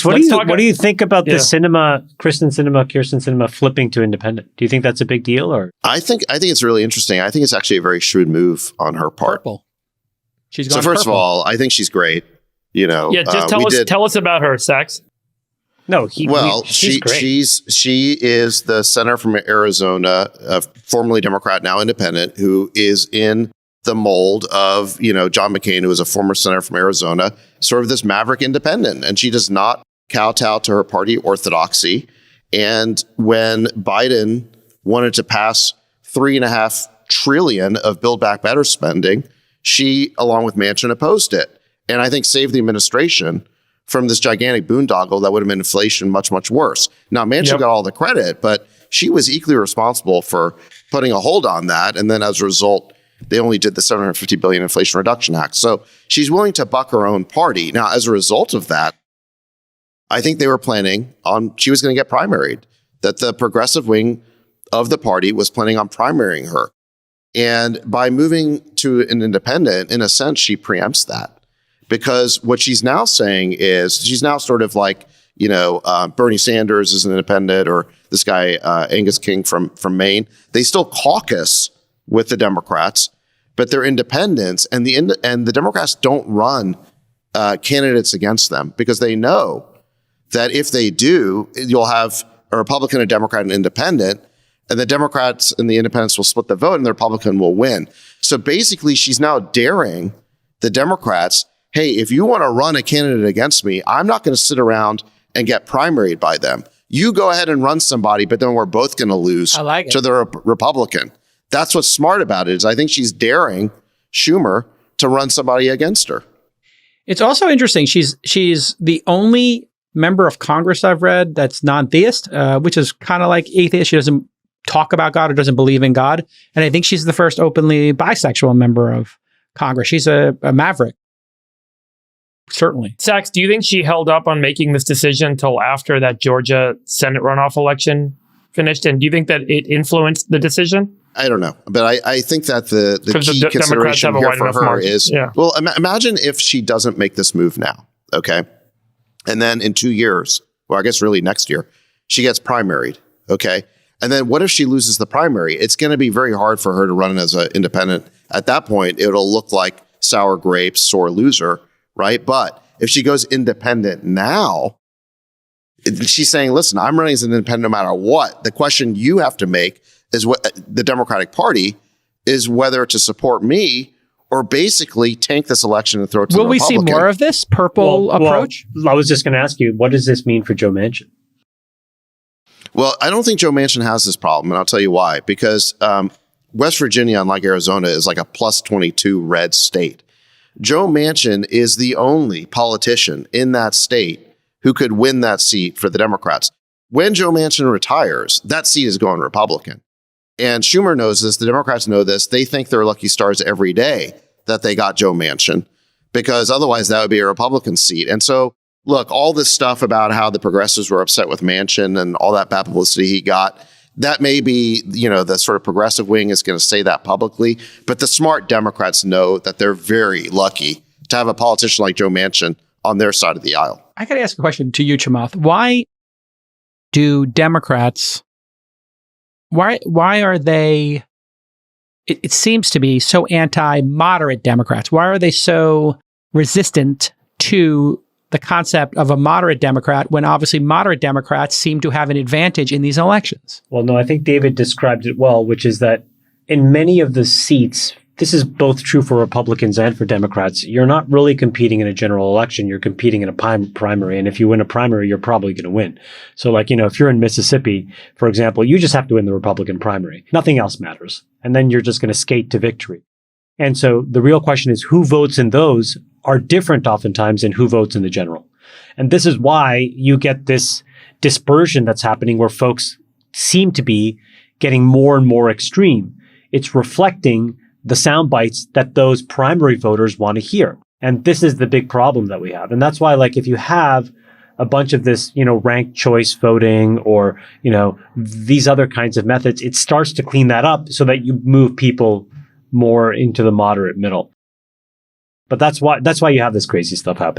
what do you think about the Kyrsten Sinema flipping to independent? Do you think that's a big deal, or? I think it's really interesting. I think it's actually a very shrewd move on her part. Purple. She's gone So first purple. of all, I think she's great. You know, just tell us about her, Sachs. No, she's great. She is the senator from Arizona, formerly Democrat, now independent, who is in the mold of, John McCain, who was a former senator from Arizona, sort of this maverick independent. And she does not kowtow to her party orthodoxy. And when Biden wanted to pass $3.5 trillion of Build Back Better spending, she, along with Manchin, opposed it. And I think saved the administration from this gigantic boondoggle that would have made inflation much, much worse. Now, Manchin got all the credit, but she was equally responsible for putting a hold on that. And then as a result, they only did the $750 billion Inflation Reduction Act. So she's willing to buck her own party. Now, as a result of that, I think they were planning on, she was going to get primaried, that the progressive wing of the party was planning on primarying her. And by moving to an independent, in a sense, she preempts that. Because what she's now saying is, she's now sort of like, Bernie Sanders is an independent, or this guy, Angus King from Maine. They still caucus with the Democrats, but they're independents, and the Democrats don't run candidates against them, because they know that if they do, you'll have a Republican, a Democrat, and an independent, and the Democrats and the independents will split the vote, and the Republican will win. So basically, she's now daring the Democrats, hey, if you want to run a candidate against me, I'm not going to sit around and get primaried by them. You go ahead and run somebody, but then we're both going to lose to the Republican. That's what's smart about it, is I think she's daring Schumer to run somebody against her. It's also interesting. She's the only member of Congress I've read that's non-theist, which is kind of like atheist. She doesn't talk about God or doesn't believe in God. And I think she's the first openly bisexual member of Congress. She's a maverick. Certainly. Sachs, do you think she held up on making this decision until after that Georgia Senate runoff election finished? And do you think that it influenced the decision? I don't know. But I think that the key consideration here for her is, well, imagine if she doesn't make this move now, okay? And then in 2 years, well, I guess really next year, she gets primaried, okay? And then what if she loses the primary? It's going to be very hard for her to run as an independent. At that point, it'll look like sour grapes, sore loser, right? But if she goes independent now, she's saying, listen, I'm running as an independent no matter what. The question you have to make is what the Democratic Party is, whether to support me or basically tank this election and throw it to the Republican. Will we see more of this purple approach? Well, I was just going to ask you, what does this mean for Joe Manchin? Well, I don't think Joe Manchin has this problem, and I'll tell you why. Because West Virginia, unlike Arizona, is like a plus 22 red state. Joe Manchin is the only politician in that state who could win that seat for the Democrats. When Joe Manchin retires, that seat is going Republican. And Schumer knows this. The Democrats know this. They think they're lucky stars every day that they got Joe Manchin, because otherwise that would be a Republican seat. And so, look, all this stuff about how the progressives were upset with Manchin and all that bad publicity he got, that may be, the sort of progressive wing is going to say that publicly. But the smart Democrats know that they're very lucky to have a politician like Joe Manchin on their side of the aisle. I got to ask a question to you, Chamath. Why do Democrats, why are they, it seems to be so anti-moderate Democrats? Why are they so resistant to the concept of a moderate Democrat when obviously moderate Democrats seem to have an advantage in these elections? Well, no, I think David described it well, which is that in many of the seats, this is both true for Republicans and for Democrats, you're not really competing in a general election. You're competing in a primary. And if you win a primary, you're probably going to win. So like, if you're in Mississippi, for example, you just have to win the Republican primary. Nothing else matters. And then you're just going to skate to victory. And so the real question is who votes in those are different oftentimes than who votes in the general. And this is why you get this dispersion that's happening where folks seem to be getting more and more extreme. It's reflecting the sound bites that those primary voters want to hear. And this is the big problem that we have. And that's why, like, if you have a bunch of this, ranked choice voting or, these other kinds of methods, it starts to clean that up so that you move people more into the moderate middle. But that's why you have this crazy stuff happening.